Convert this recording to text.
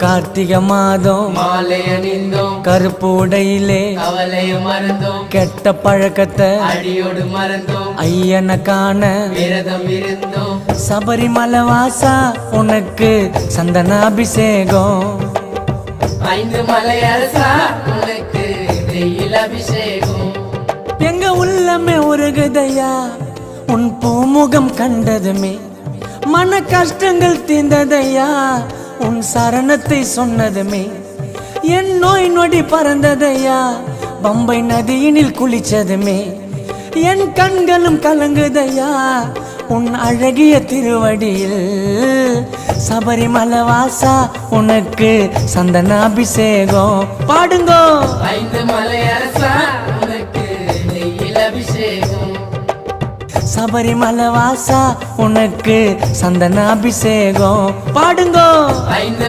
கார்த்திகை மாதம் மாலை அணிந்தோம், கருப்பு உடையிலே கவலையும் மறந்தோம், கெட்ட பழக்கத்தை அடியோடு மறந்தோம், ஐயனை காண விரதம் இருந்தோம். சபரிமலை வாசா உனக்கு சந்தனாபிஷேகம். 5 மலை அரசா உனக்கு வெயில் அபிஷேகம். எங்க உள்ளமே உருகுதையா உன் பூமுகம் கண்டதுமே, மன கஷ்டங்கள் தீர்ந்ததையா உன் சரணத்தை சொன்னதுமே, என் நோய் நொடி பறந்ததையா பம்பை நதியினில் குளிச்சதுமே, என் கண்களும் கலங்குதையா உன் அழகிய திருவடியில். சபரிமலை வாசா உனக்கு சந்தனாபிஷேகம். பாடுங்கோ. 5 மலை அரசா உனக்கு வெயில் அபிஷேகம். சபரிமலை வாசா உனக்கு சந்தனாபிஷேகம். பாடுங்கோ. 5